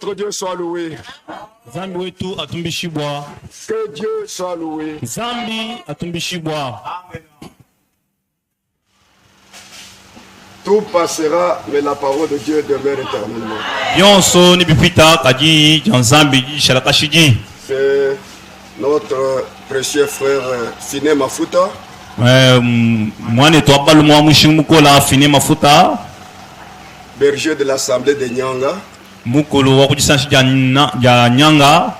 notre Dieu soit loué. Zambi wetu atumbishibwa. Que Dieu soit loué. Zambi atumbishibwa. Tout passera, mais la parole de Dieu demeure éternellement. Yonso ni bipita kaji Zambi sharakashiji. C'est notre précieux frère Finé Mafuta. Mwane to abalu mwa mushimukola Finé Mafuta. Berger de l'Assemblée de Nyanga. Mukolo wakujisanshi ya Nyanga.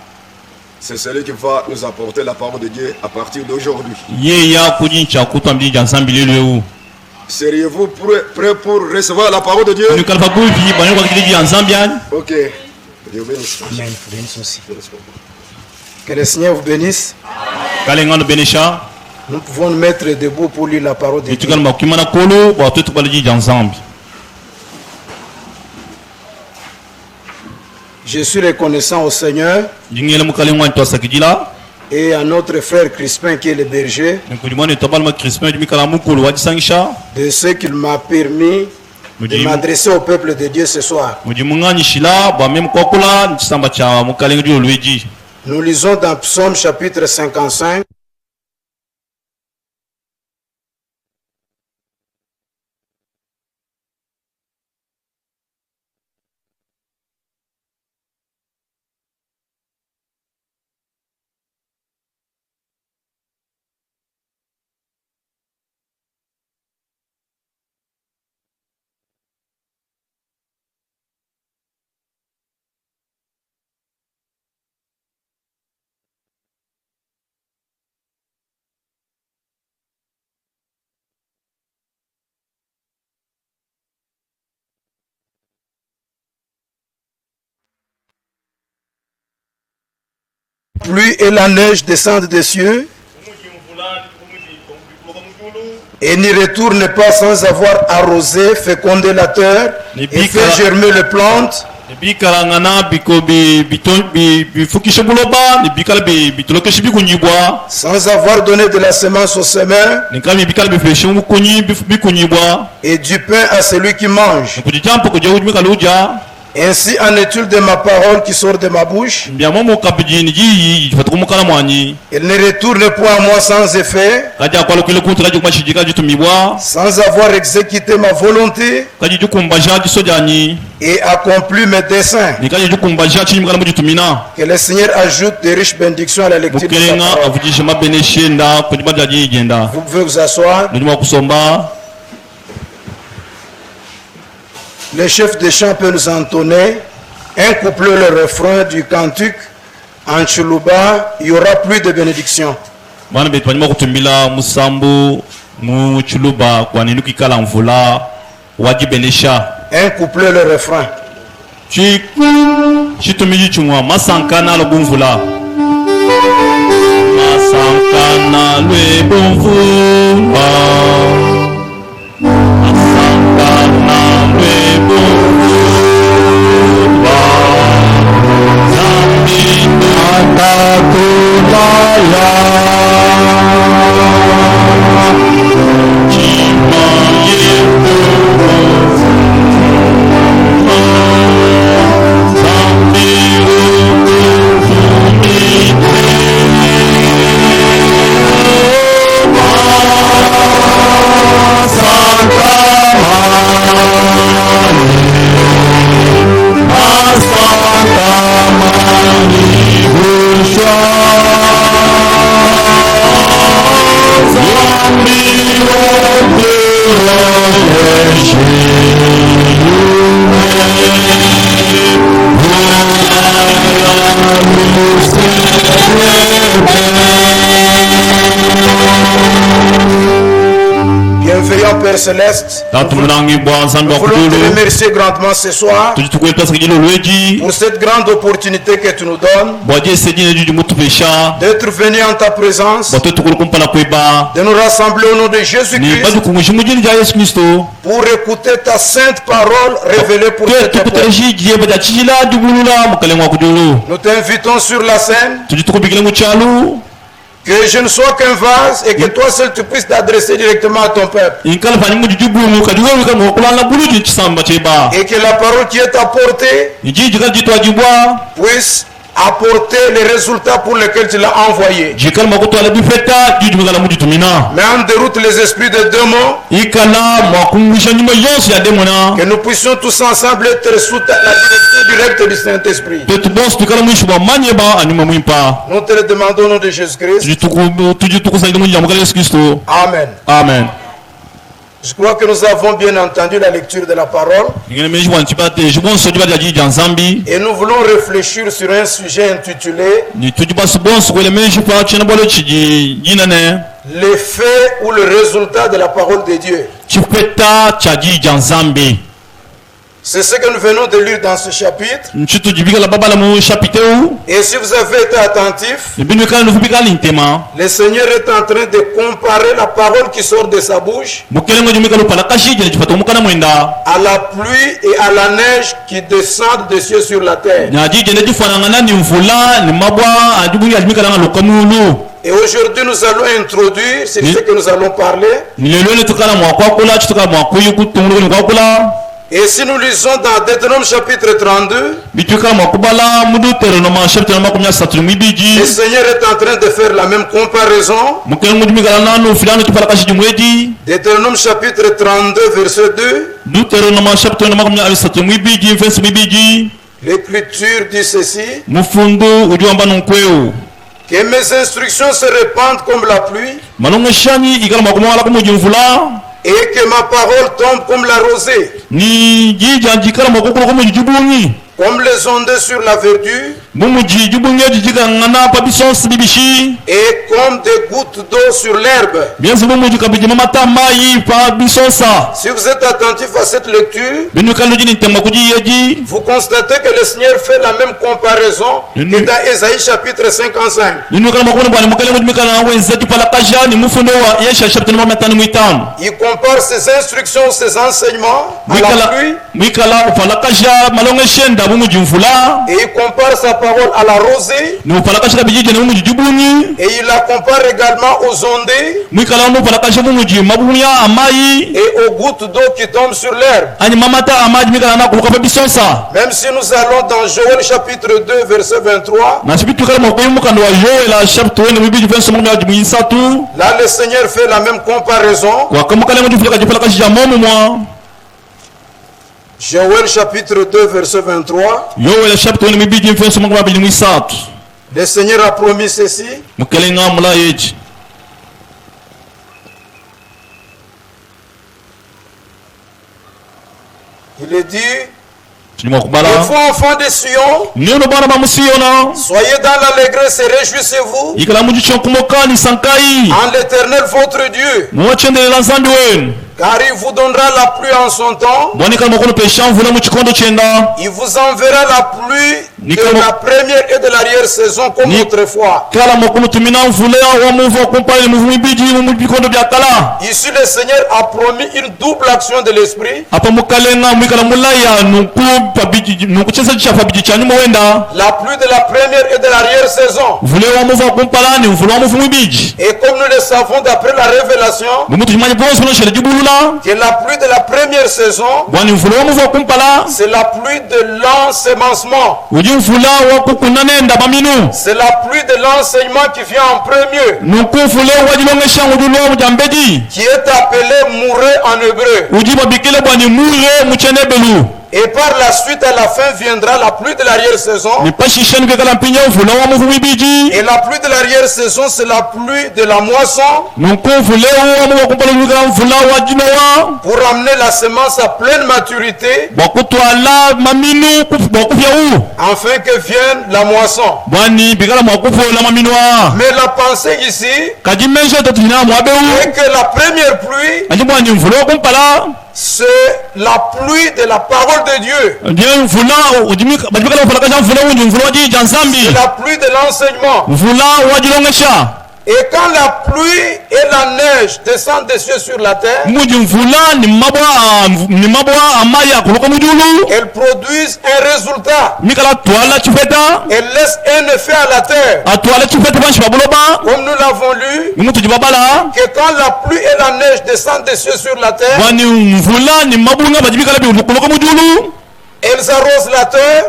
C'est celui qui va nous apporter la parole de Dieu à partir d'aujourd'hui. Yeya kujincha kutambi Zambi leleu. Seriez-vous prêts pour recevoir la parole de Dieu? Ok. Dieu bénisse. Amen. Bénisse aussi. Que le Seigneur vous bénisse. Nous pouvons nous mettre debout pour lire la parole de Dieu. Je suis reconnaissant au Seigneur et à notre frère Crispin qui est le berger de ce qu'il m'a permis de m'adresser au peuple de Dieu ce soir. Nous lisons dans Psaume chapitre 55. Pluie et la neige descendent des cieux et n'y retourne pas sans avoir arrosé, fécondé la terre et fait germer les plantes. Sans avoir donné de la semence au semeur et du pain à celui qui mange. Ainsi en est-il de ma parole qui sort de ma bouche. Il ne retourne point à moi sans effet, sans avoir exécuté ma volonté et accompli mes desseins. Que le Seigneur ajoute des riches bénédictions à la lecture de sa parole. Vous pouvez vous asseoir. Le chef de chant peut nous entonner un couplet, le refrain du cantique en Chuluba, il y aura plus de bénédictions. Un couplet, le refrain. Bienveillant Père Céleste, nous voulons te remercier grandement ce soir pour cette grande opportunité que tu nous donnes d'être venus en ta présence, de nous rassembler au nom de Jésus-Christ pour écouter ta sainte parole révélée pour cette époque. Nous t'invitons sur la scène. Que je ne sois qu'un vase et que toi seul tu puisses t'adresser directement à ton peuple. Et que la parole qui est apportée puisse apporter les résultats pour lesquels tu l'as envoyé. Mais en déroute les esprits de démons. Que nous puissions tous ensemble être sous la direction directe du Saint-Esprit. Nous te le demandons au nom de Jésus-Christ. Amen. Amen. Je crois que nous avons bien entendu la lecture de la parole. Et nous voulons réfléchir sur un sujet intitulé l'effet ou le résultat de la parole de Dieu. C'est ce que nous venons de lire dans ce chapitre. Et si vous avez été attentif, le Seigneur est en train de comparer la parole qui sort de sa bouche à la pluie et à la neige qui descendent des cieux sur la terre. Et aujourd'hui nous allons introduire, c'est ce que nous allons parler. Et si nous lisons dans Deutéronome chapitre 32, le Seigneur est en train de faire la même comparaison. Deutéronome chapitre 32 verset 2. L'Écriture dit ceci: que mes instructions se répandent comme la pluie et que ma parole tombe comme la rosée, comme les ondées sur la verdure et comme des gouttes d'eau sur l'herbe. Si vous êtes attentif à cette lecture, vous constatez que le Seigneur fait la même comparaison que dans Ésaïe chapitre 55. Il compare ses instructions, ses enseignements à la pluie, et il compare sa parole à la rosée, et il la compare également aux ondées et aux gouttes d'eau qui tombent sur l'herbe. Même si nous allons dans Joël chapitre 2 verset 23, là le Seigneur fait la même comparaison. Joël chapitre 2 verset 23. Le Seigneur a promis ceci: il est dit, et vous enfants de Sion, soyez dans l'allégresse et réjouissez-vous en l'Éternel votre Dieu, car il vous donnera la pluie en son temps. Il vous enverra la pluie de la première et de l'arrière-saison comme autrefois. Ici, le Seigneur a promis une double action de l'Esprit. La pluie de la première et de l'arrière-saison. Et comme nous le savons d'après la révélation, que la pluie de la première saison, c'est la pluie de l'ensemencement. C'est la pluie de l'enseignement qui vient en premier, qui est appelée mourée en hébreu. Et par la suite, à la fin, viendra la pluie de l'arrière-saison. Et la pluie de l'arrière-saison, c'est la pluie de la moisson, pour amener la semence à pleine maturité, afin que vienne la moisson. Mais la pensée ici est que la première pluie, c'est la pluie de la parole de Dieu. C'est la pluie de l'enseignement. Et quand la pluie et la neige descendent des cieux sur la terre, elles produisent un résultat. Elles laissent un effet à la terre. Comme nous l'avons lu, que quand la pluie et la neige descendent des cieux sur la terre, elles arrosent la terre,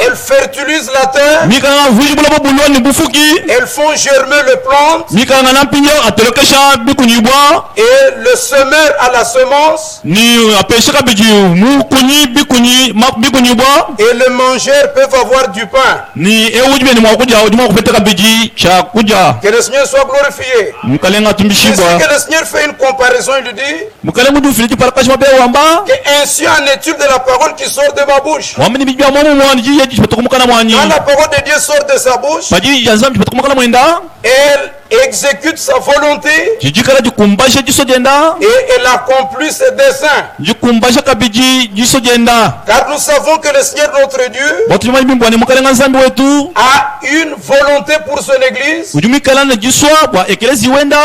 elles fertilisent la terre, elles font germer le plant, et le semeur à la semence, et le mangeur peuvent avoir du pain. Que le Seigneur soit glorifié. Et si que le Seigneur fait une comparaison, il lui dit que ainsi en est-il de la parole qui sort de ma bouche. Quand la parole de Dieu sort de sa bouche, elle exécute sa volonté et elle accomplit ses desseins. Car nous savons que le Seigneur notre Dieu a une volonté pour son église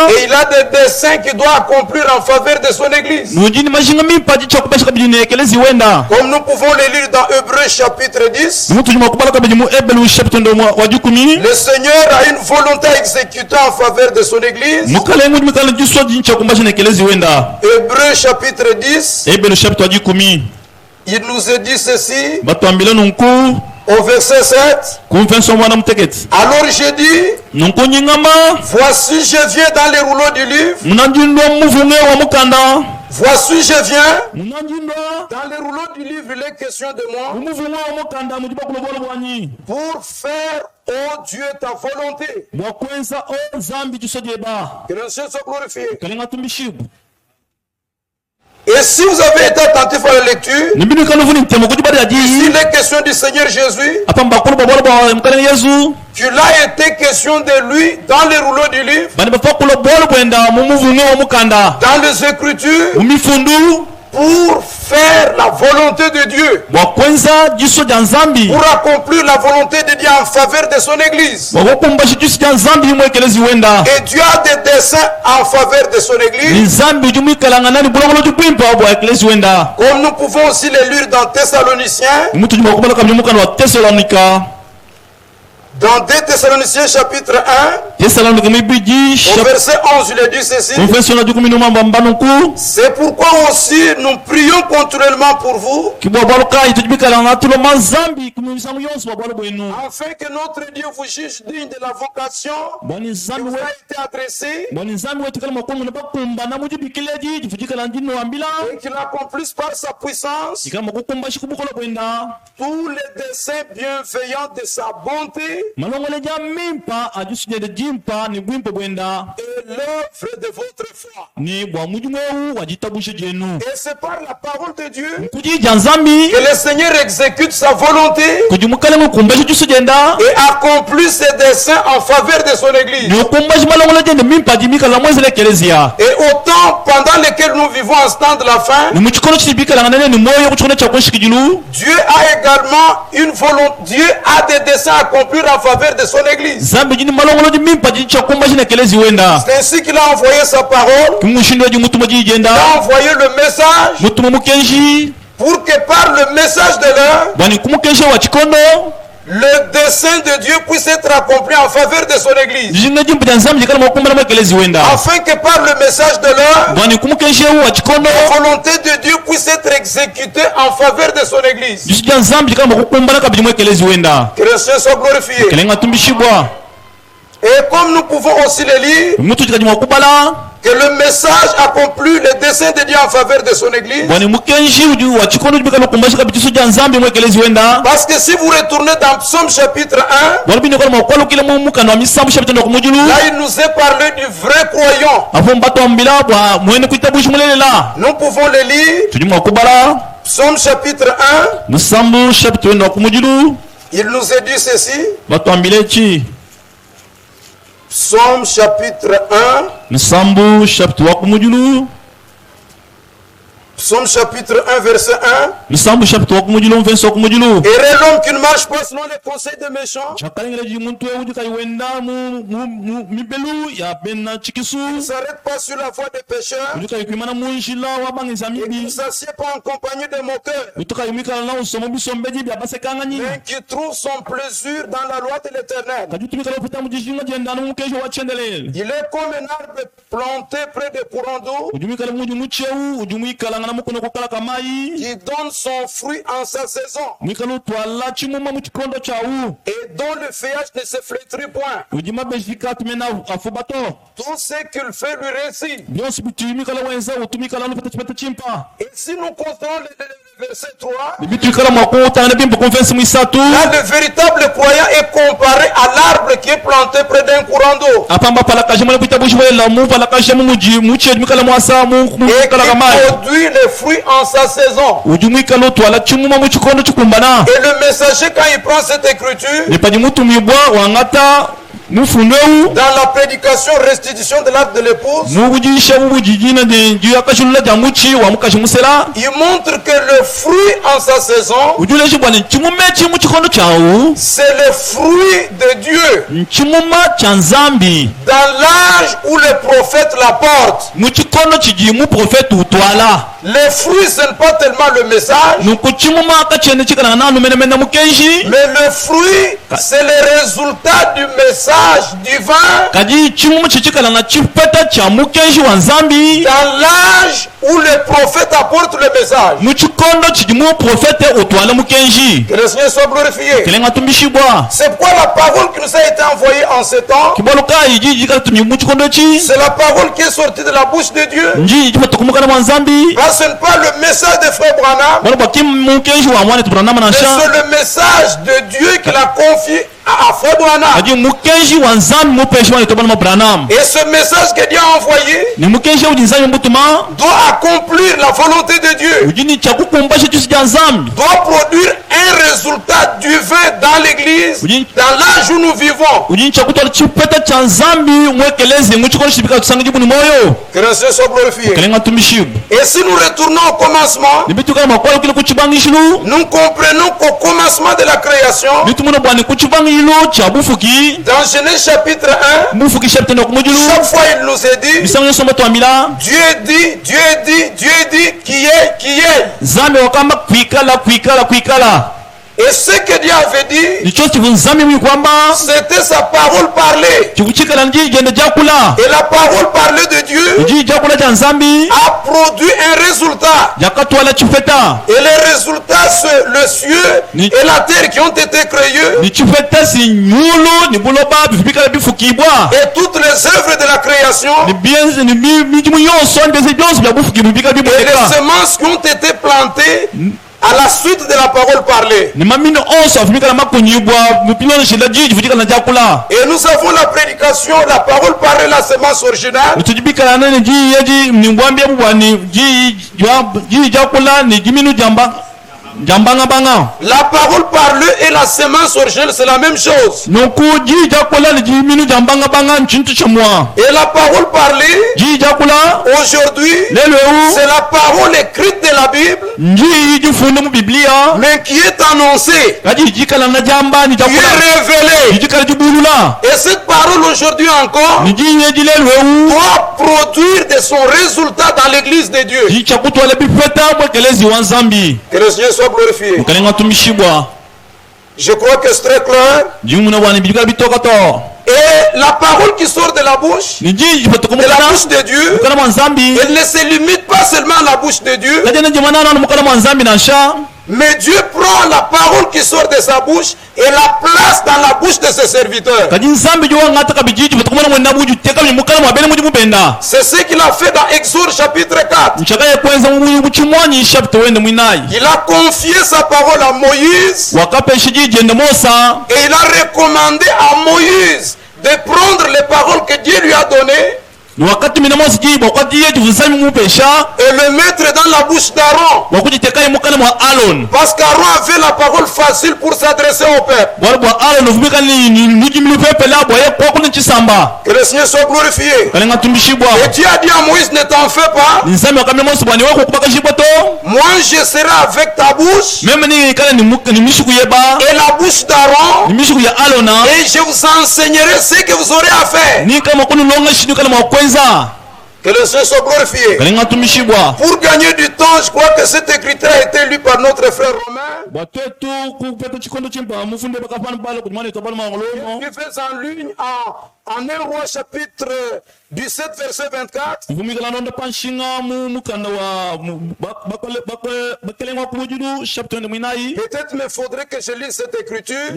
et il a des desseins qu'il doit accomplir en faveur de son église. Comme nous pouvons les lire dans Hébreux chapitre 10, le Seigneur a une volonté à exécuter en faveur de son église. Hébreux chapitre 10, il nous est dit ceci au verset 7. Alors j'ai dit, voici je viens dans les rouleaux du livre. Voici je viens dans les rouleaux du livre, il est question de moi pour faire, oh Dieu, ta volonté. Que le Seigneur soit glorifié. Et si vous avez été attentif à la lecture, ici il est question du Seigneur Jésus, qu'il a été question de lui dans les rouleaux du livre, dans les Écritures, pour faire la volonté de Dieu, pour accomplir la volonté de Dieu en faveur de son église. Et Dieu a des desseins en faveur de son église, comme nous pouvons aussi les lire dans Thessaloniciens. Dans 2 Thessaloniciens chapitre 1, au verset 11, il est dit ceci. C'est pourquoi aussi nous prions continuellement pour vous, afin que notre Dieu vous juge digne de la vocation qui vous a été adressée, et qu'il accomplisse par sa puissance tous les desseins bienveillants de sa bonté et l'œuvre de votre foi. Et c'est par la parole de Dieu que le Seigneur exécute sa volonté et accomplit ses desseins en faveur de son église. Et au temps pendant lequel nous vivons en ce temps de la fin, Dieu a également une volonté, Dieu a des desseins à accomplir en faveur de son église. C'est ainsi qu'il a envoyé sa parole, il a envoyé le message pour que par le message de l'heure, le dessein de Dieu puisse être accompli en faveur de son église. Afin que par le message de l'heure, la volonté de Dieu puisse être exécutée en faveur de son église. Que le Seigneur soit glorifié. Et comme nous pouvons aussi le lire, que le message accomplit le dessein de Dieu en faveur de son église. Parce que si vous retournez dans Psaume chapitre 1, là il nous est parlé du vrai croyant. Nous pouvons le lire. Psaume chapitre 1, il nous est dit ceci. Psaume chapitre 1. Psaume chapitre 1 verset 1. Et l'homme qui ne marche pas selon les conseils des méchants. Il ne s'arrête pas sur la voie des pécheurs. Il ne s'assied pas en compagnie des moqueurs. Mais qui trouve son plaisir dans la loi de l'Éternel. Il est comme un arbre planté près des courants d'eau, qui donne son fruit en sa saison, et dont le feuillage ne se flétrit point. Tout ce qu'il fait lui réussit. Et si nous constatons le verset 3, là, le véritable croyant est comparé à l'arbre qui est planté près d'un courant d'eau, et qui produit les fruits en sa saison. Et le messager, quand il prend cette écriture, dans la prédication restitution de l'acte de l'épouse, il montre que le fruit en sa saison, c'est le fruit de Dieu. Dans l'âge où les prophètes l'apportent, les fruits, ce n'est pas tellement le message, mais le fruit, c'est le résultat du message divin. Dans l'âge où les prophètes apportent le message. Que le Seigneur soit glorifié. C'est pourquoi la parole qui nous a été envoyée en ce temps, c'est la parole qui est sortie de la bouche de Dieu. Parce que ce n'est pas le message de Frère Branham, mais c'est le message de Dieu qu'il a confié à Frère Branham. Et ce message que Dieu a envoyé doit accomplir la volonté de Dieu, doit produire un résultat divin dans l'église, dans l'âge où nous vivons. Que le Seigneur soit glorifié. Et si nous retournons au commencement, nous comprenons qu'au commencement de la création, dans Genèse chapitre 1, chaque fois il nous est dit, Dieu dit, qui est. Et ce que Dieu avait dit, c'était sa parole parlée. Et la parole parlée de Dieu a produit un résultat. Et les résultats, c'est le cieux et la terre qui ont été créés. Et toutes les œuvres de la création. Et les semences qui ont été plantées à la suite de la parole parlée. Et nous avons la prédication, la parole parlée, la semence originale. La parole parlée et la semence originale, c'est la même chose. Et la parole parlée aujourd'hui, c'est la parole écrite de la Bible, mais qui est annoncée, qui est révélée. Et cette parole aujourd'hui encore doit produire de son résultat dans l'église de Dieu. Que le Seigneur soit glorifié. Je crois que c'est très clair. Et la parole qui sort de la bouche de Dieu, elle ne se limite pas seulement à la bouche de Dieu, mais Dieu prend la parole qui sort de sa bouche et la place dans la bouche de ses serviteurs. C'est ce qu'il a fait dans Exode chapitre 4. Il a confié sa parole à Moïse et il a recommandé à Moïse de prendre les paroles que Dieu lui a données Et le mettre dans la bouche d'Aaron. Parce qu'Aaron avait la parole facile pour s'adresser au peuple. Que le Seigneur soit glorifié. Et Dieu a dit à Moïse, ne t'en fais pas. Moi je serai avec ta bouche et la bouche d'Aaron, et je vous enseignerai ce que vous aurez à faire. Que le Seigneur soit glorifié. Pour gagner du temps, je crois que cette écriture a été lue par notre frère Romain. Il fait en ligne en 1 Roi chapitre 17 verset 24. Peut-être me faudrait que je lise cette écriture.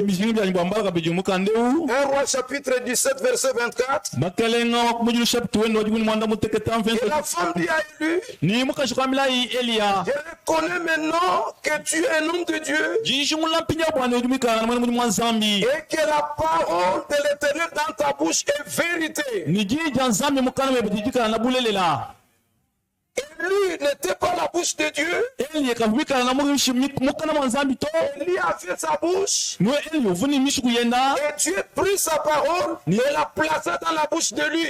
1 Roi chapitre 17 verset 24. Et la femme dit à Élie, je reconnais maintenant que tu es un homme de Dieu et que la parole de l'Éternel dans ta bouche est vérité. Élie n'était pas la bouche de Dieu. Élie a fait sa bouche. Et Dieu prit sa parole et l'a placée dans la bouche de lui.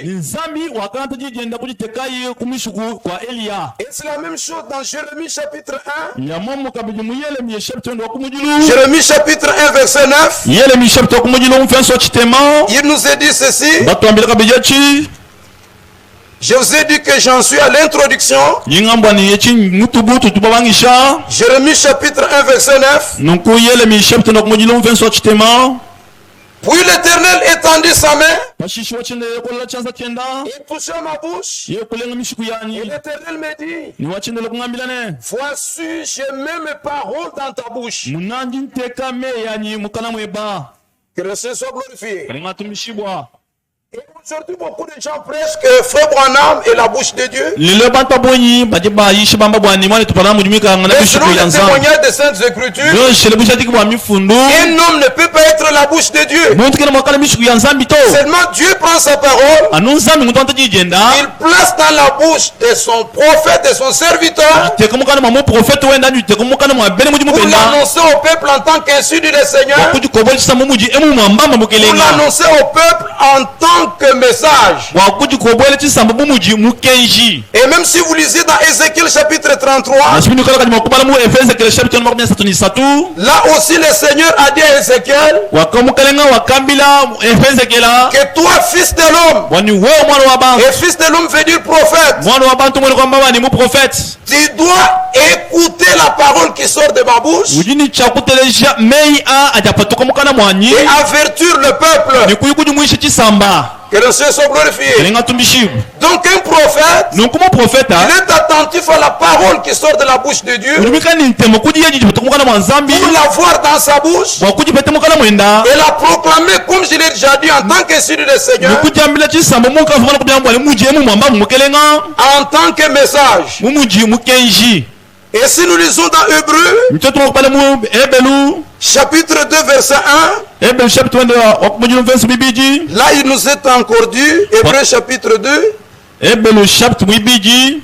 Et c'est la même chose dans Jérémie chapitre 1. Jérémie chapitre 1 verset 9. Il nous est dit ceci. Je vous ai dit que j'en suis à l'introduction. Jérémie chapitre 1 verset 9. Puis l'Éternel étendit sa main. Il toucha ma bouche. Et l'Éternel me dit, voici, je mets mes paroles dans ta bouche. Que le Seigneur soit glorifié. Et aujourd'hui, beaucoup de gens prêchent que Frère Branham est la bouche de Dieu. Mais selon le témoignage des Saintes Écritures, un homme ne peut pas être la bouche de Dieu. Seulement Dieu prend sa parole, il place dans la bouche de son prophète, de son serviteur, pour l'annoncer au peuple en tant qu'insu du Seigneur, pour l'annoncer au peuple en tant que message. Et même si vous lisez dans Ézéchiel chapitre 33, là aussi le Seigneur a dit à Ézéchiel que toi, fils de l'homme, et fils de l'homme veut dire prophète, tu dois écouter la parole qui sort de ma bouche et avertir le peuple. Que le Seigneur soit glorifié. Donc un prophète, il est attentif à la parole qui sort de la bouche de Dieu, pour la voir dans sa bouche et la proclamer, comme je l'ai déjà dit, en tant que Seigneur du Seigneur, en tant que message. Et si nous lisons dans Hébreux chapitre 2 verset 1, là il nous est encore dit, Hébreux chapitre 2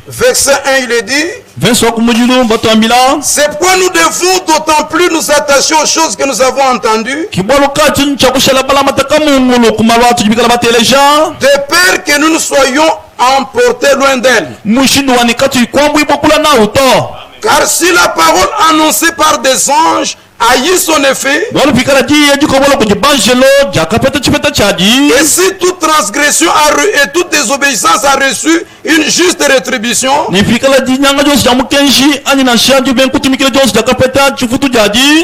verset 1, il est dit, c'est pourquoi nous devons d'autant plus nous attacher aux choses que nous avons entendues, de peur que nous ne soyons emportés loin d'elle. Car si la parole annoncée par des anges a eu son effet, et si toute transgression et toute désobéissance a reçu une juste rétribution,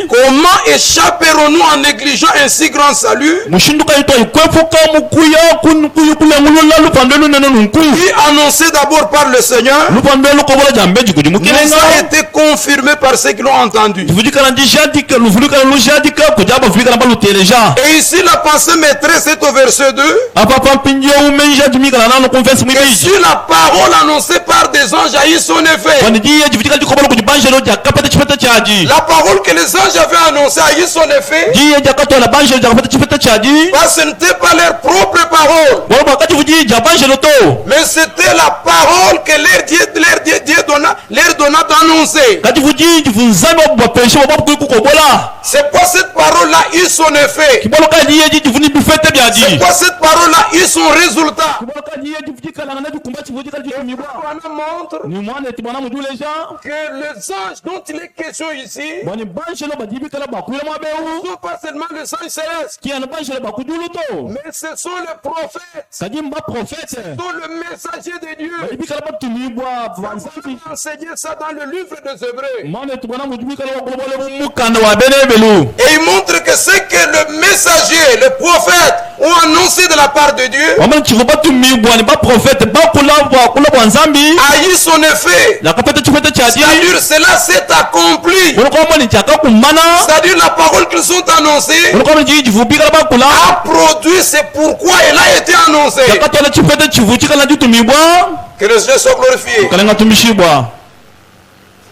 comment échapperons-nous en négligeant un si grand salut qui, annoncé d'abord par le Seigneur, nous a été confirmé par ceux qui l'ont entendu. Et ici la pensée maîtresse est au verset 2. Et sur la parole annoncée par des anges a eu son effet. La parole que les anges avaient annoncée a eu son effet. Parce que ce n'était pas leur propre parole, mais c'était la parole que leur Dieu donna d'annoncer. C'est quoi cette parole-là eu son effet? C'est quoi cette parole-là eu son résultat? Montre que les anges dont il est question ici ne sont pas seulement les anges célestes, mais ce sont les prophètes, ce sont le messager de Dieu. On va enseigner ça dans le livre des Hébreux. Et il montre que ce que le messager, le prophète ont annoncé de la part de Dieu a eu son effet. C'est-à-dire cela s'est accompli. C'est-à-dire la parole qu'ils ont annoncée a produit, c'est pourquoi elle a été annoncée. Que le Dieu soit glorifié.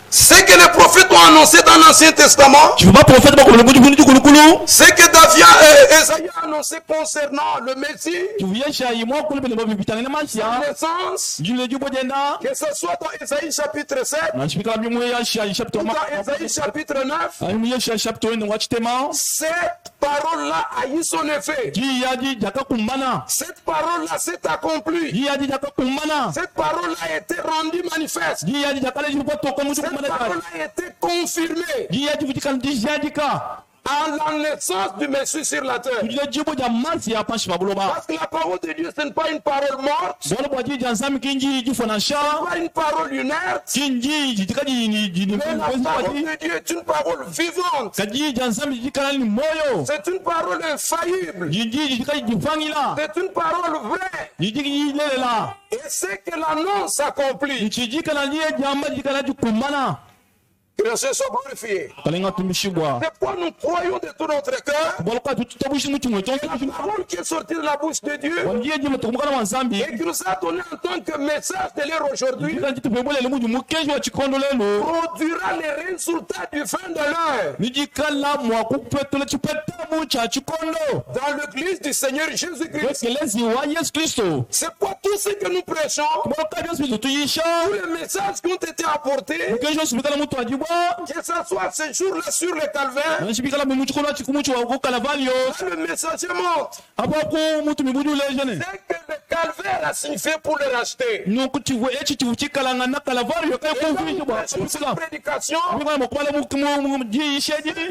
Ce que les prophètes ont annoncé dans l'Ancien Testament, ce que Esaïe a annoncé concernant le Messie, sa naissance, que ce soit dans Esaïe chapitre 7 ou dans Esaïe chapitre 9, cette parole-là a eu son effet. Cette parole-là s'est accomplie. Cette parole-là a été rendue manifeste. Cette parole a été confirmée à la naissance du Messie sur la terre. Parce que la parole de Dieu, ce n'est pas une parole morte, ce n'est pas une parole inerte, mais la parole de Dieu est une parole vivante. C'est une parole infaillible. C'est une parole vraie. Et c'est que l'annonce s'accomplit. Que le Seigneur soit glorifié. C'est pourquoi nous croyons de tout notre cœur que la parole qui est sortie de la bouche de Dieu et qui nous a donné en tant que message de l'heure aujourd'hui produira les résultats du fin de l'heure dans l'église du Seigneur Jésus-Christ. C'est quoi tout ce que nous prêchons, tous les messages qui ont été apportés, que ce soit ce jour-là sur le calvaire, le messager montre. C'est que le calvaire a signifié pour le racheter. Et donc, cette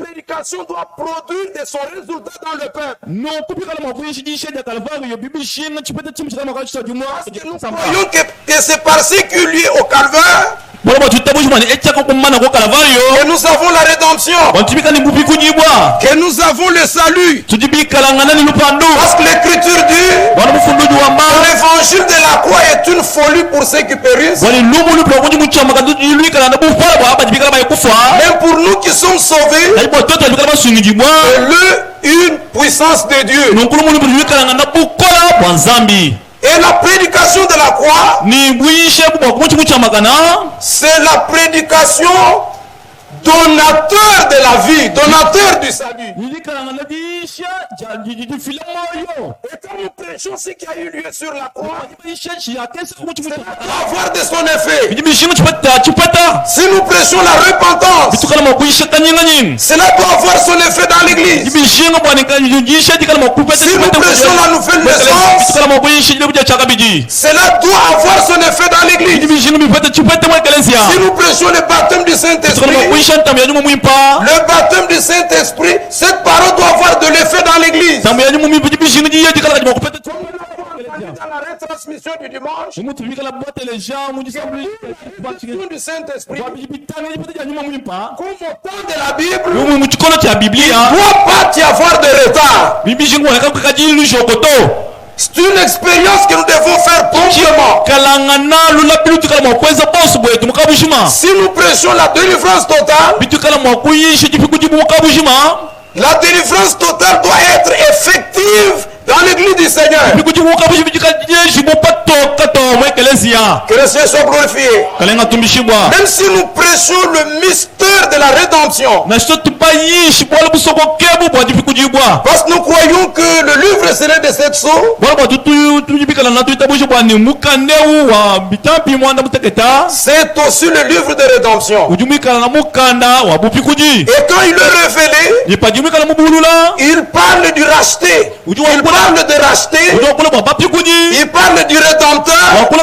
prédication doit produire de son résultat dans le peuple. Parce que nous croyons que c'est parce qu'il est au calvaire que nous avons la rédemption, que nous avons le salut. Parce que l'écriture dit l'évangile de la croix est une folie pour ceux qui périssent, mais pour nous qui sommes sauvés, c'est une puissance de Dieu. Et la prédication de la croix, c'est la prédication donateur de la vie, donateur du salut. Et quand nous prêchons ce qui a eu lieu sur la croix, cela doit avoir de son effet. Si nous prêchons la repentance, cela doit avoir son effet dans l'église. Si nous prêchons la nouvelle naissance, cela doit avoir son effet dans l'église. Si nous prêchons le baptême du Saint-Esprit, le baptême du Saint-Esprit, cette parole doit avoir de l'effet dans l'église. Dans la retransmission du dimanche, du Saint-Esprit, comme au temps de la Bible, il ne doit pas y avoir de retard. C'est une expérience que nous devons faire promptement. Si nous prêchons la délivrance totale, la délivrance totale doit être effective dans l'église du Seigneur. Que le Seigneur soit glorifié. Même si nous prêchons le mystère de la rédemption, parce que nous croyons que le livre scellé de cette sceaux, c'est aussi le livre de rédemption. Et quand il est révélé, il parle du racheté, il parle de racheter, il parle du rédempteur, il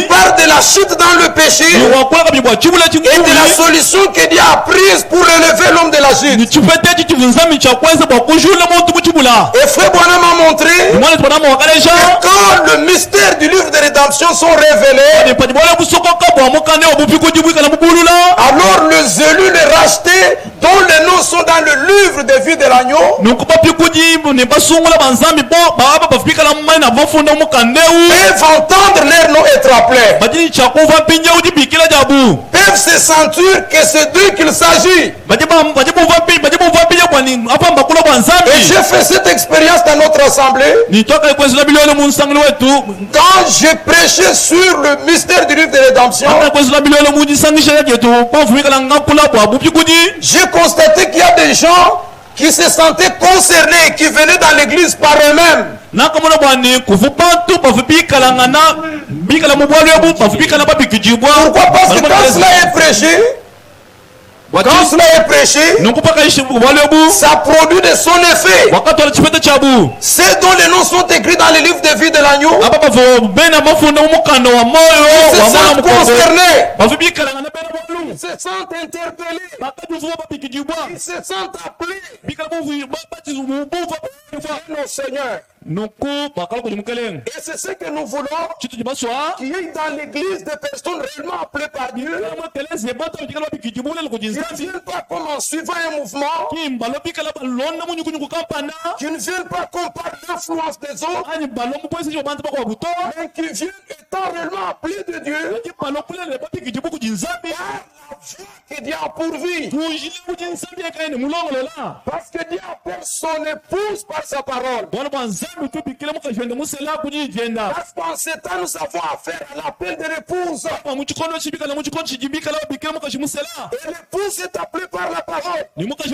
parle de la chute dans le péché et de la solution que Dieu a prise pour relever l'homme de la chute. Et Frère Branham a montré que quand le mystère du livre de rédemption sont révélés, alors les élus, les rachetés, dont les noms sont dans le livre de vie de l'agneau, peuvent entendre leur nom être appelés, peuvent se sentir que c'est d'eux qu'il s'agit. Et j'ai fait cette expérience dans notre assemblée. Quand j'ai prêché sur le mystère du livre de rédemption, j'ai constaté qu'il y a des gens qui se sentaient concernés, qui venaient dans l'église par eux-mêmes. Pourquoi? Parce que quand cela est prêché, ça produit de son effet. Ceux dont les noms sont écrits dans les livres de vie de l'agneau, ils se sentent concernés, ils se sentent interpellés, ils se sentent appelés. Nos Seigneur. Et c'est ce que nous voulons, qu'il y ait dans l'église des personnes réellement appelées par Dieu, qui ne viennent pas comme en suivant un mouvement, qui ne viennent pas comme par l'influence des autres, mais qui viennent étant réellement appelés de Dieu, par la foi que Dieu a pourvu. Parce que Dieu appelle son épouse par sa parole. Parce qu'en ce temps, nous avons affaire à l'appel de l'épouse. Et l'épouse est appelée par la parole. L'épouse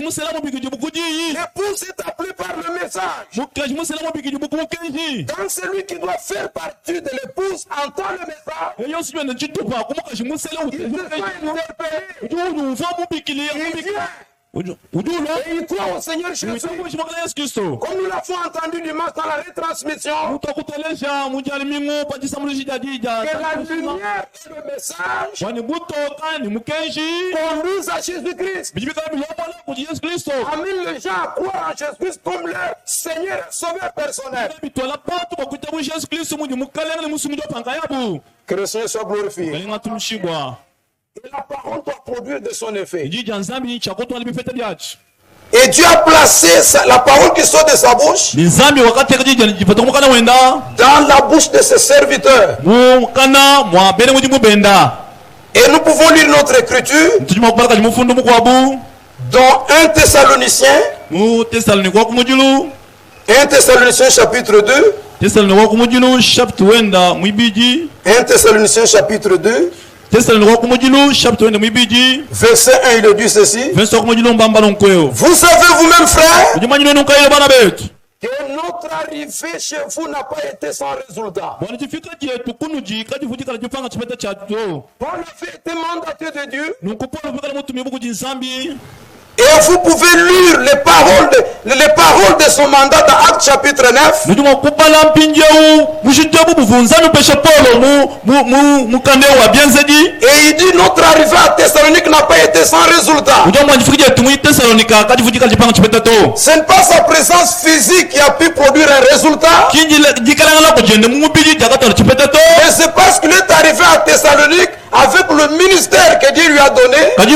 est appelée par le message. Quand celui qui doit faire partie de l'épouse entend le message, il se fait interpeller. Et il croit au Seigneur Jésus. Comme nous l'avons entendu dimanche dans la retransmission, que la lumière et le message conduisent à Jésus-Christ, amènent les gens à croire en Jésus-Christ comme leur Seigneur et Sauveur personnel. Que le Seigneur soit glorifié. Et la parole doit produire de son effet. Et Dieu a placé la parole qui sort de sa bouche dans la bouche de ses serviteurs. Et nous pouvons lire notre écriture dans 1 Thessaloniciens. 1 Thessaloniciens chapitre 2. 1 Thessaloniciens chapitre 2. Verset 1, il dit ceci. Vous savez vous-même, frères, que notre arrivée chez vous n'a pas été sans résultat. Paul avait été mandaté de Dieu. Et vous pouvez lire les paroles de son mandat dans Actes chapitre 9. Et il dit notre arrivée à Thessalonique n'a pas été sans résultat. Ce n'est pas sa présence physique qui a pu produire un résultat. Mais c'est parce qu'il est arrivé à Thessalonique avec le ministère que Dieu lui a donné, avec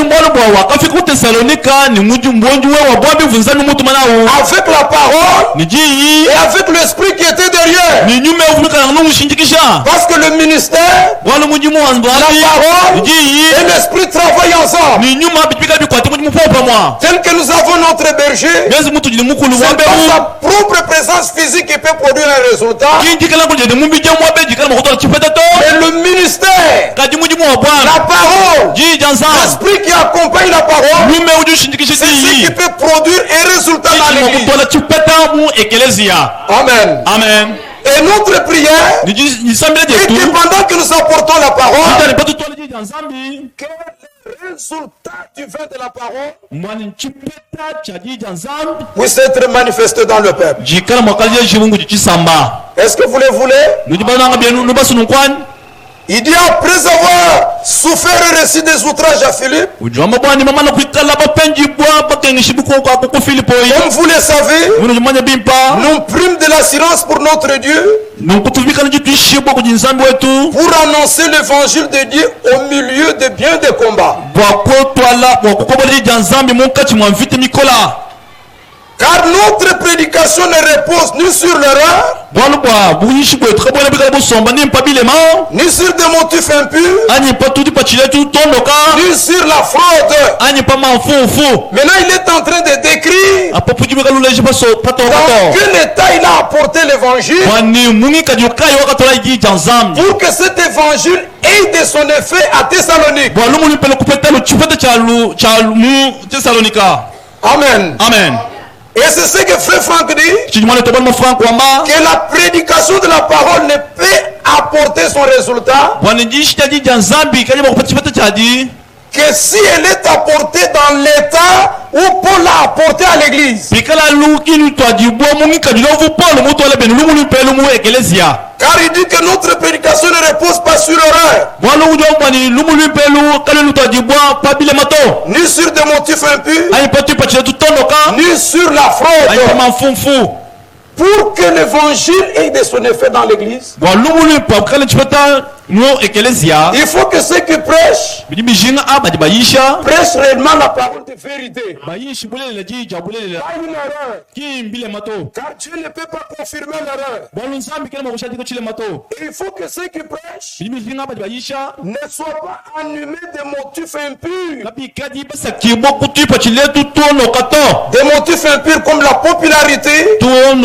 la parole et avec l'esprit qui était derrière. Parce que le ministère, la parole et l'esprit travaillent ensemble. Tel que nous avons notre berger, c'est pas sa propre présence physique qui peut produire un résultat. Mais le ministère, la parole, l'esprit qui accompagne la parole, c'est ce qui peut produire un résultat dans l'église. Amen. Amen. Et notre prière est que pendant que nous apportons la parole, que le résultat du vin de la parole puisse être manifesté dans le peuple. Est-ce que vous le voulez? Il dit après avoir souffert et reçu des outrages à Philippe, comme vous le savez, nous prîmes de l'assurance pour notre Dieu, pour annoncer l'évangile de Dieu au milieu de bien des combats. Car notre prédication ne repose ni sur l'erreur, ni sur des motifs impurs, ni sur la fraude. Maintenant, il est en train de décrire dans quel état il a apporté l'évangile, pour que cet évangile ait de son effet à Thessalonique. Amen. Amen. Et c'est ce que frère Franck dit, que la prédication de la parole ne peut apporter son résultat que si elle est apportée dans l'état où Paul l'a apporté à l'église. Car il dit que notre prédication ne repose pas sur l'erreur, ni sur des motifs impurs, ni sur la fraude, pour que l'évangile ait de son effet dans l'église. Il faut que ceux qui prêchent réellement la parole de vérité. Pas une erreur. Car Dieu ne peut pas confirmer l'erreur. Il faut que ceux qui prêchent ne soient pas animés de motifs impurs. Des motifs impurs comme la popularité, comme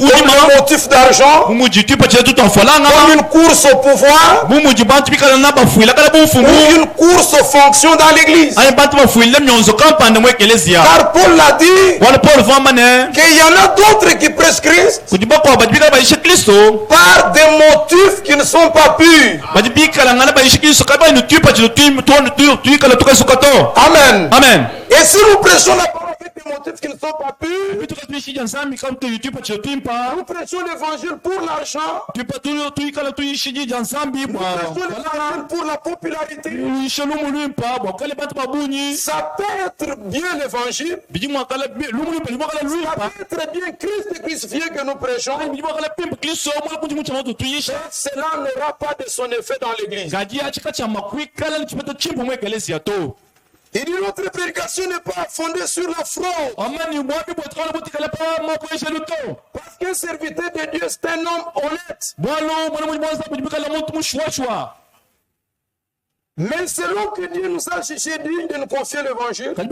le motif d'argent, comme une course au pouvoir, ou une course aux fonctions dans l'église. Car Paul l'a dit, qu'il y en a d'autres qui prêchent Christ par des motifs qui ne sont pas purs. Amen. Amen. Et si nous prêchons la parole avec des motifs qui ne sont pas purs, nous prêchons l'évangile pour l'argent, nous prêchons l'évangile pour la popularité. Ça peut être bien l'évangile, ça peut être bien Christ crucifié que nous prêchons, cela n'aura pas de son effet dans l'église. Il dit notre prédication n'est pas fondée sur la fraude. Parce qu'un serviteur de Dieu, c'est un homme honnête. Mais selon que Dieu nous a jugé digne de nous confier l'évangile, parce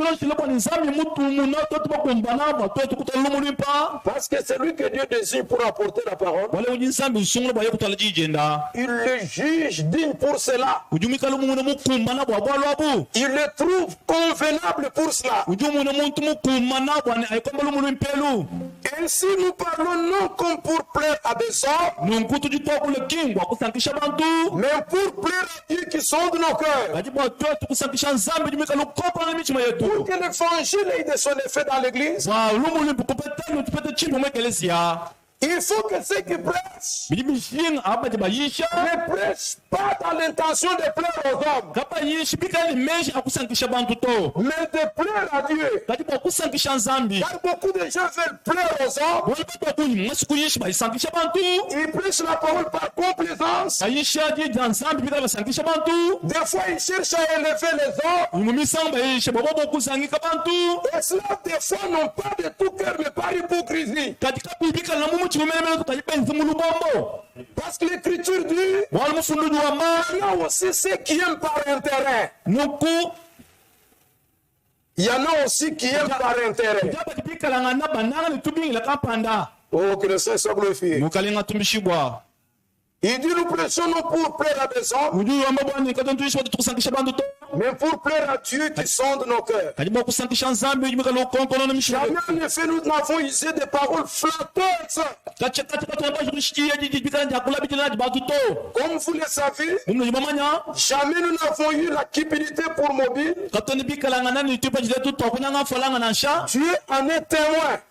que c'est lui que Dieu désigne pour apporter la parole, il le juge digne pour cela. Il le trouve convenable pour cela. Ainsi nous parlons non comme pour plaire à des hommes, mais pour plaire à Dieu qui sonde nos cœurs. Pour que l'évangile ait de son effet dans l'église, il faut que ceux qui prêchent ne prêchent pas dans l'intention de plaire aux hommes, mais de plaire à Dieu. Car beaucoup de gens veulent plaire aux hommes, ils prêchent la parole par complaisance. Des fois ils cherchent à élever les hommes, et cela des fois non pas de tout cœur mais par hypocrisie. Parce que l'écriture dit, il y a aussi ceux qui aiment par intérêt. Il y en a aussi qui aiment par intérêt. Oh, que le Seigneur soit glorifié. Il dit nous prêchons non pour plaire à des hommes, mais pour plaire à Dieu qui sonde nos cœurs. Jamais en effet nous n'avons usé des paroles flatteuses. Comme vous le savez, jamais nous n'avons eu la cupidité pour mobile. Dieu en est témoin.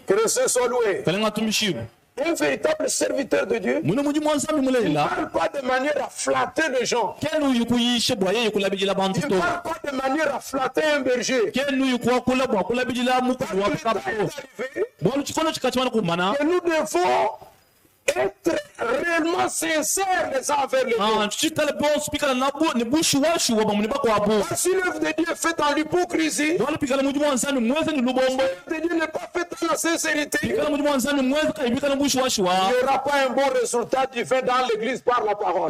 Que le Seigneur soit loué. Un véritable serviteur de Dieu ne parle pas de manière à flatter les gens. Il ne parle pas de manière à flatter un berger. Et nous devons être réellement sincères les uns envers les autres. Si l'œuvre de Dieu est faite en l'hypocrisie, l'œuvre de Dieu n'est pas faite en la sincérité, il n'y aura pas un bon résultat divin dans l'église par la parole.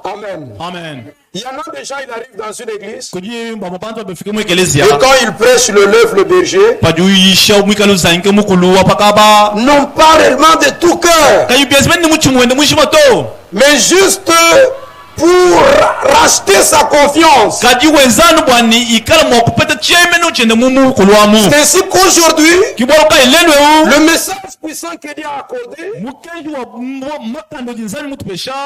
Amen. Amen. Il y en a des gens, ils arrivent dans une église, et quand ils prêchent le lève le berger, non pas réellement de tout cœur, mais juste pour racheter sa confiance. C'est ainsi qu'aujourd'hui, le message puissant que Dieu a accordé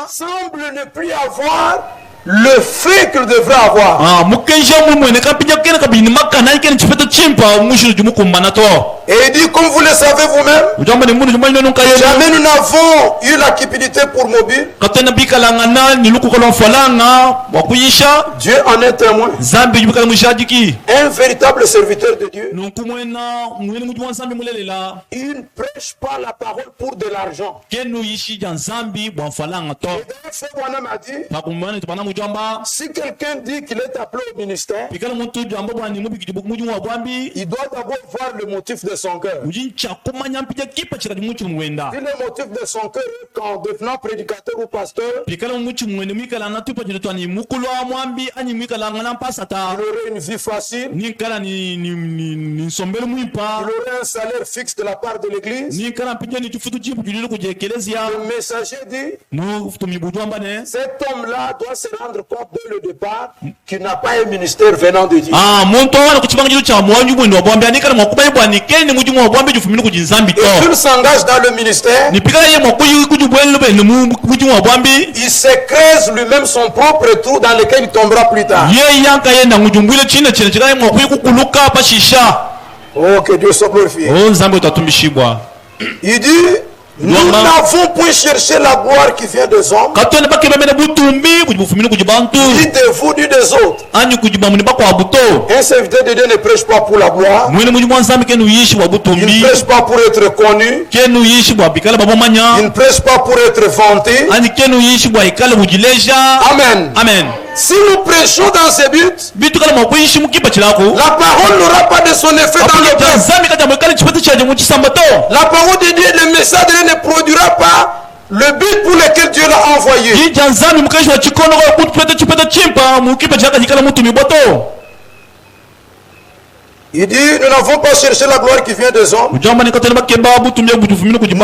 semble ne plus avoir le fait qu'il devrait avoir. Et il dit, comme vous le savez vous-même, jamais nous n'avons eu la cupidité pour mobile. Dieu en est témoin. Un véritable serviteur de Dieu, il ne prêche pas la parole pour de l'argent. Et d'ailleurs, Frère m'a dit, si quelqu'un dit qu'il est appelé au ministère, il doit d'abord voir le motif de son cœur. Si le motif de son cœur est qu'en devenant prédicateur ou pasteur, il aurait une vie facile, il aurait un salaire fixe de la part de l'église. Le messager dit, cet homme-là doit se rendre compte dès le départ qu'il n'a pas un ministère venant de Dieu. Et s'il s'engage dans le ministère, il se creuse lui-même son propre trou dans lequel il tombera plus tard. Oh, que Dieu soit glorifié. Il dit, nous n'avons point cherché la gloire qui vient des hommes, ni de vous, ni des autres. Un serviteur de Dieu ne prêche pas pour la gloire. Il ne prêche pas pour être connu. Il ne prêche pas pour être vanté. Amen. Amen. Si nous prêchons dans ces buts, la parole n'aura pas de son effet dans le peuple. La parole de Dieu, le message de Dieu ne produira pas le but pour lequel Dieu l'a envoyé. Il dit, nous n'avons pas cherché la gloire qui vient des hommes.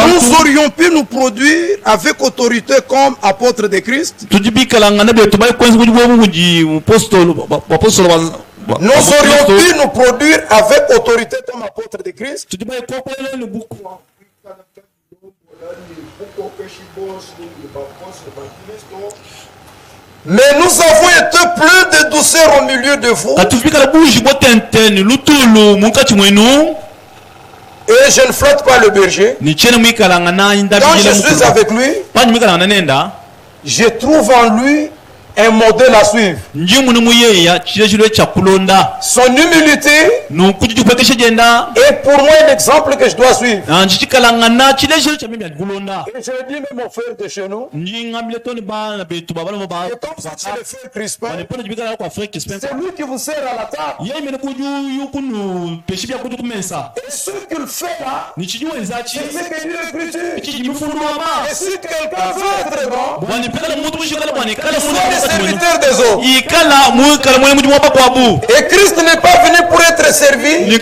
Nous aurions pu nous produire avec autorité comme apôtres de Christ. Nous aurions pu nous produire avec autorité comme apôtres de Christ. Mais nous avons été pleins de douceur au milieu de vous. Et je ne flatte pas le berger. Quand je suis avec lui, je trouve en lui un modèle à suivre. Son humilité est pour moi un exemple que je dois suivre. Et je le dis même aux frères de chez nous. Et comme ça, c'est le frère Crispin. C'est lui qui vous sert à la table. Et ce qu'il fait là, c'est ce que Dieu écrit. Et si quelqu'un veut être bon, serviteur des autres. Et Christ n'est pas venu pour être servi, mais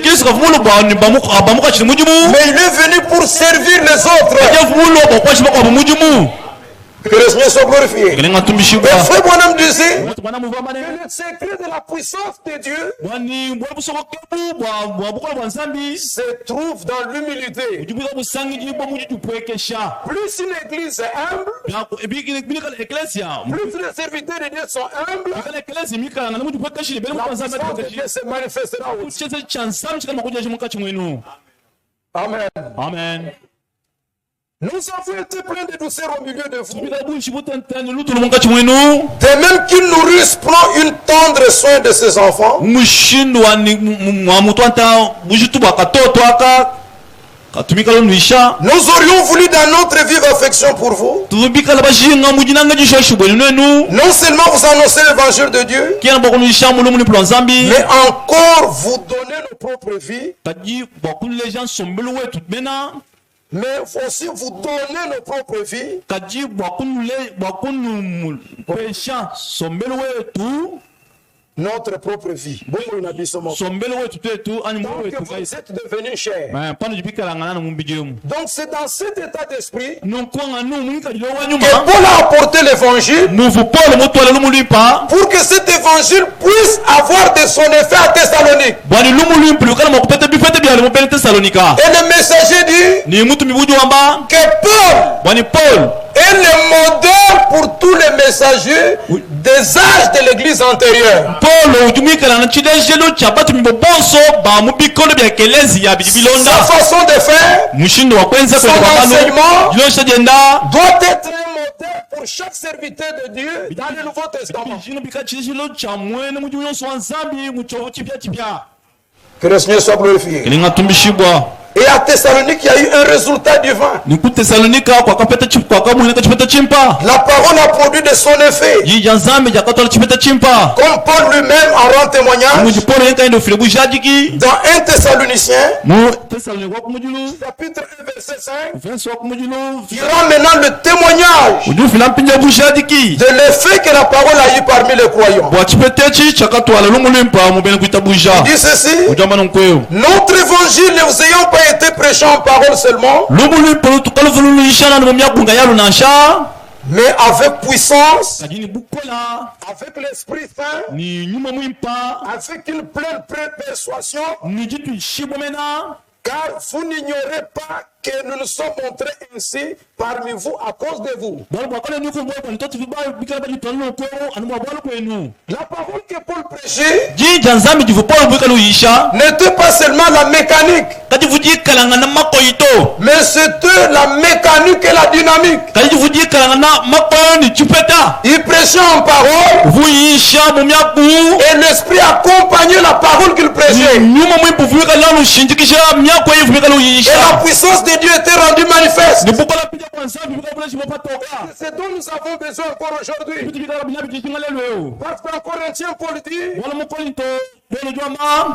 il est venu pour servir les autres. Que le Seigneur soit glorifié. Le frère Bonhomme disait que le secret de la puissance de Dieu se trouve dans l'humilité. Plus une église est humble, plus les serviteurs de Dieu sont humbles, la puissance de Dieu se manifestera aussi. Amen. Amen. Nous avons été pleins de douceur au milieu de vous. De même qu'une nourrice prend une tendre soin de ses enfants, nous aurions voulu dans notre vive affection pour vous, non seulement vous annoncer l'évangile de Dieu, mais encore vous donner nos propres vies, mais aussi vous donner nos propres vies, notre propre vie. Donc vous êtes devenu cher. Donc c'est dans cet état d'esprit que Paul a apporté l'évangile pour que cet évangile puisse avoir de son effet à Thessalonique. Et le messager dit que Paul est le modèle pour tous les messagers des âges de l'église antérieure. Sa façon de faire, son enseignement doit être un modèle pour chaque serviteur de Dieu dans le Nouveau Testament. Que le Seigneur soit glorifié. Et à Thessalonique, il y a eu un résultat divin. La parole a produit de son effet. Comme Paul lui-même en rend témoignage dans 1 Thessaloniciens, chapitre 1, verset 5, il rend maintenant le témoignage de l'effet que la parole a eu parmi les croyants. Il dit ceci: notre évangile, ne vous ayant pas été prêché en parole seulement, mais avec puissance, avec l'Esprit Saint, avec une pleine persuasion, car vous n'ignorez pas que nous nous sommes montrés ainsi parmi vous à cause de vous. La parole que Paul prêchait n'était pas seulement la mécanique, mais c'était la mécanique et la dynamique. Il prêchait en parole et l'Esprit accompagnait la parole qu'il prêchait. Et la puissance de Dieu était rendue manifeste. C'est dont nous avons besoin encore aujourd'hui. Parce qu'en Corinthiens, Paul dit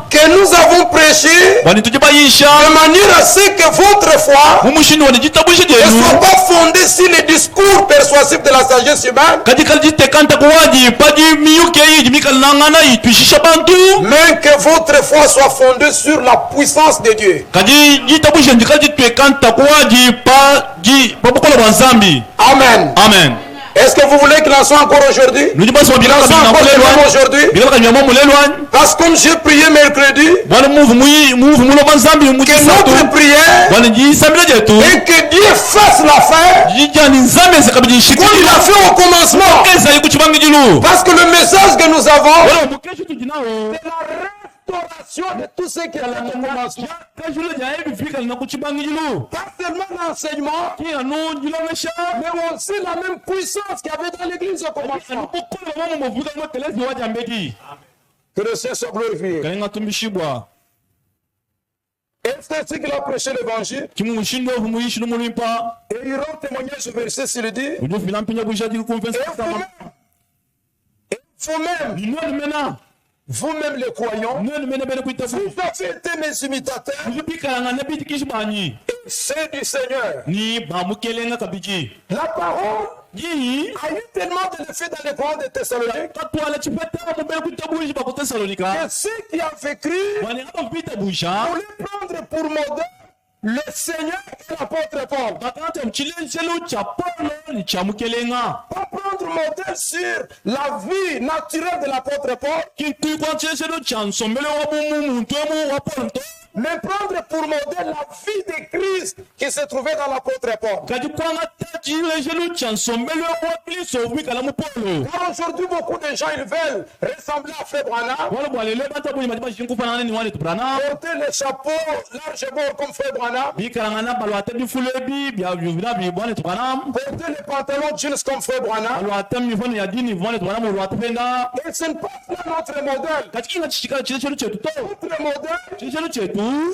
que nous avons prêché de manière à ce que votre foi ne soit pas fondée sur les discours persuasifs de la sagesse humaine, mais que votre foi soit fondée sur la puissance de Dieu. Amen. Amen. Est-ce que vous voulez qu'il en soit encore aujourd'hui? Il en soit encore aujourd'hui. Parce que comme j'ai prié mercredi, que notre prière et que Dieu fasse la fin comme il a fait au commencement. Parce que le message que nous avons, c'est la restauration de tout ce qui est au commencement. Pas seulement l'enseignement, mais aussi la même puissance qu'il y avait dans l'église au commencement. Que le Seigneur soit glorifié. Et c'est ainsi qu'il a prêché l'évangile. Et il rend témoignage ce verset s'il dit: et vous-même, vous-même les croyants, vous avez été mes imitateurs, c'est du Seigneur. La parole a eu tellement de l'effet dans les croyants de Thessalonique que ceux qui ont écrit voulaient prendre pour modèle le Seigneur et l'apôtre Paul. Pas prendre modèle sur la vie naturelle de l'apôtre Paul, mais prendre pour modèle la vie de Christ qui se trouvait dans l'apôtre Paul. Car aujourd'hui, beaucoup de gens ils veulent ressembler à Frère Branham, porter les chapeaux large bord comme Frère Branham, porter les pantalons jeans comme Frère Branham. Et ce n'est pas notre modèle. Notre modèle,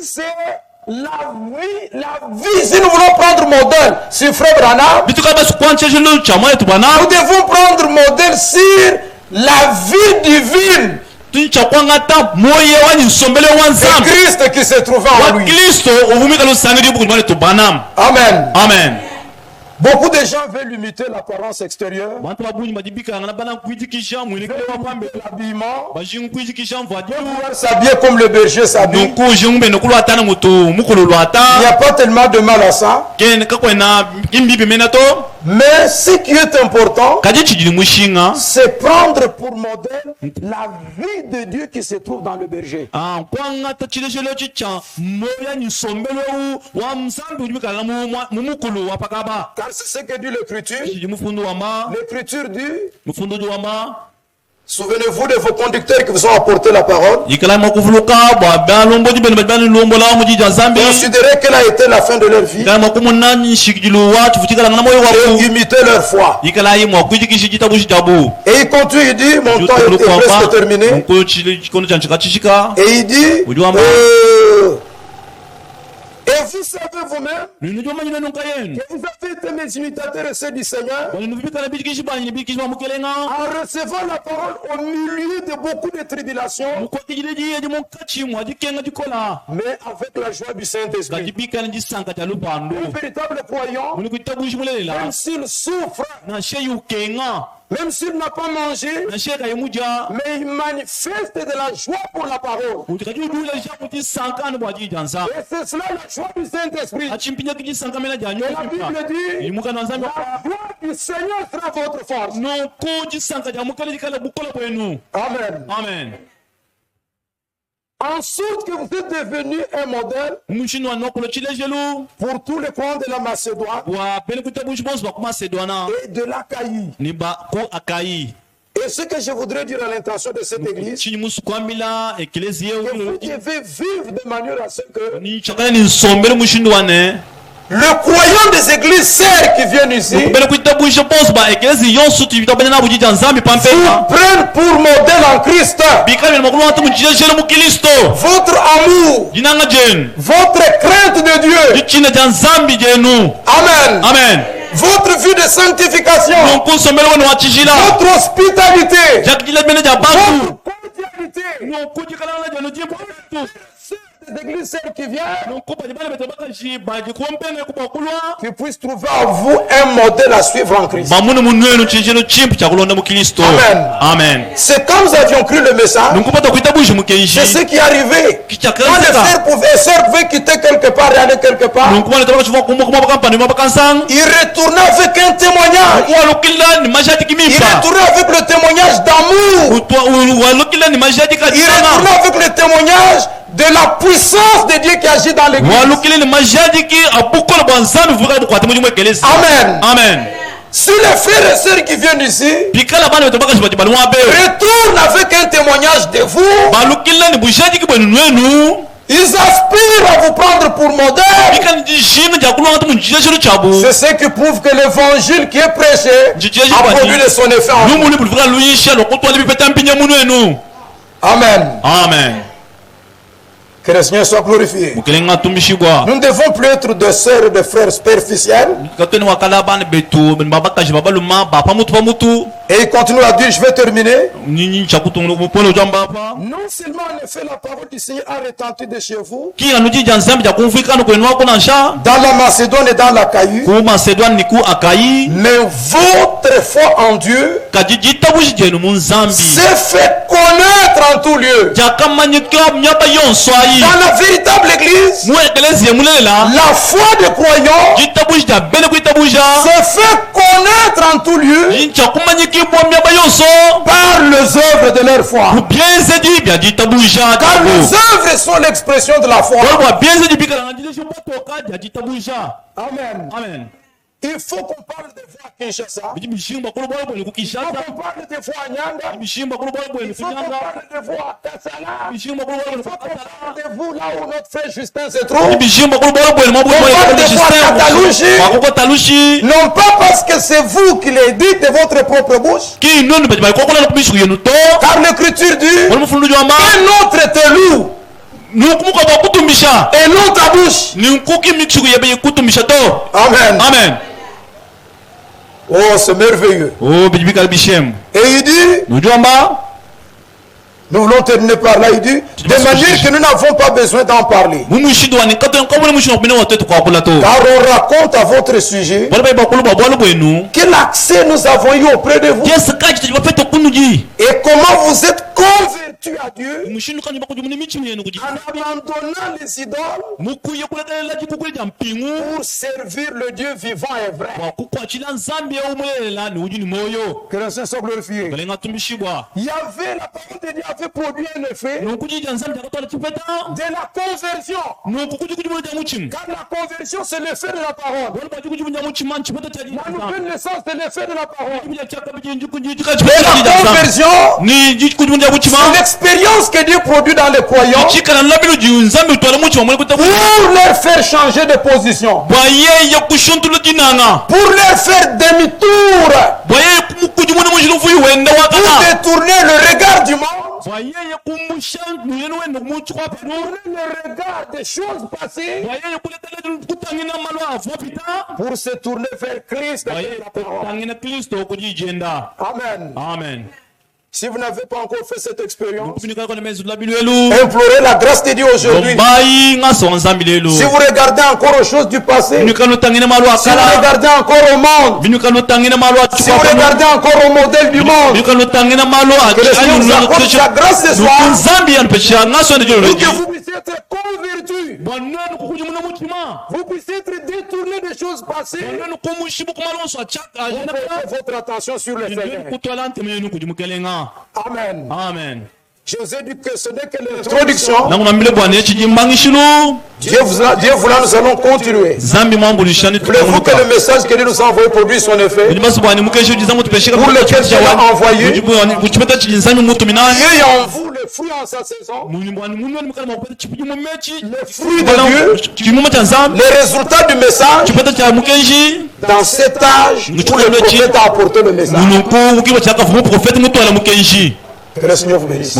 c'est la vie. Si nous voulons prendre modèle sur Frère Branham, nous devons prendre modèle sur la vie divine de Christ qui se trouve en lui. Amen. Amen. Beaucoup de gens veulent imiter l'apparence extérieure, l'habillement, s'habiller comme le berger s'habille. Il n'y a pas tellement de mal à ça. Mais ce qui est important, c'est prendre pour modèle la vie de Dieu qui se trouve dans le berger. Car c'est ce que dit l'Écriture. L'Écriture dit, souvenez-vous de vos conducteurs qui vous ont apporté la parole. Considérez quelle a été la fin de leur vie. Et imitez leur foi. Et il continue, il dit, mon temps est presque terminé. Et il dit, et vous savez vous-même que vous avez été mes imitateurs et ceux du Seigneur en recevant la parole au milieu de beaucoup de tribulations, mais avec la joie du Saint-Esprit. Un véritable croyant, même s'il souffre, même s'il n'a pas mangé, mais il manifeste de la joie pour la parole. Et c'est cela la joie du Saint-Esprit. Et la Bible dit, la joie du Seigneur sera votre force. Amen. Amen. En sorte que vous êtes devenu un modèle pour tous les coins de la Macédoine et de l'Achaïe. Et ce que je voudrais dire à l'intention de cette église, que vous devez vivre de manière à ce que le croyant des églises sœurs qui viennent ici vous prennent pour modèle en Christ. Votre amour, votre crainte de Dieu. Amen. Amen. Votre vie de sanctification, votre hospitalité, votre cordialité. Des églises celles qui viennent, qui puissent trouver en vous un modèle à suivre en Christ. Amen. Amen. C'est quand nous avions cru le message, c'est ce qui est arrivé. Quand les frères et sœurs pouvaient quitter quelque part et aller quelque part, ils retournaient avec un témoignage. Ils retournaient avec le témoignage d'amour. Ils retournaient avec le témoignage de la puissance de Dieu qui agit dans l'église. Amen. Amen. Si les frères et sœurs qui viennent ici retournent avec un témoignage de vous, ils aspirent à vous prendre pour modèle. C'est ce qui prouve que l'évangile qui est prêché a produit de son effet en vous. Amen. Amen. Amen. Que le Seigneur soit glorifié. Nous ne devons plus être de sœurs et de frères superficiels. Et il continue à dire, je vais terminer. Non seulement en effet la parole du Seigneur a retenti de chez vous, dans la Macédoine et dans l'Achaïe, mais votre foi en Dieu s'est fait connaître en tout lieu. Dans la véritable église, la foi des croyants s'est fait connaître en tout lieu par les œuvres de leur foi. Car les œuvres sont l'expression de la foi. Amen. Amen. Il faut qu'on parle des voix à Kinshasa. Il faut qu'on parle des voix à Nyanga. Il faut qu'on parle des voix à Kassala. Il faut qu'on parle de vous là où notre frère Justin se trouve. On parle des voix à Katalouchi. Non pas parce que c'est vous qui les dites de votre propre bouche. Car l'écriture dit que notre était loup. Et non ta bouche. Amen. Amen. Oh, c'est merveilleux. Et il dit, nous voulons terminer par là, il dit, de manière que nous n'avons pas besoin d'en parler. Car on raconte à votre sujet quel accès nous avons eu auprès de vous et comment vous êtes convertis à Dieu en abandonnant les idoles pour servir le Dieu vivant et vrai. Que le Seigneur soit glorifié. Il y avait la parole de Dieu avait produit un effet de la conversion. Car la conversion c'est l'effet de la parole. La nouvelle naissance c'est l'effet de la parole. Et la conversion c'est l'expérience que Dieu produit dans les croyants pour leur faire changer de position, pour leur faire demi-tour, pour détourner le regard du monde, le regard des choses passées, pour se tourner vers Christ. Amen. Amen. Si vous n'avez pas encore fait cette expérience, implorez la grâce de Dieu aujourd'hui. Si vous regardez encore aux choses du passé, si vous regardez encore au monde, si vous regardez encore au modèle du monde, que le Seigneur vous accorde sa grâce ce soir, pour que vous puissiez être convertis, vous puissiez être détournés des choses passées, votre attention sur le Seigneur. Amen. Amen. Je vous ai dit que ce n'est que l'introduction. Dieu voulant, nous allons continuer. Voulez-vous que le message que Dieu nous a envoyé produise son effet? Pour lequel Dieu l'a envoyé. Dieu est en vous le fruit en sa saison. Le fruit de Dieu. Les résultats du message. Dans cet âge où le prophète a apporté le message. Que le Seigneur vous bénisse.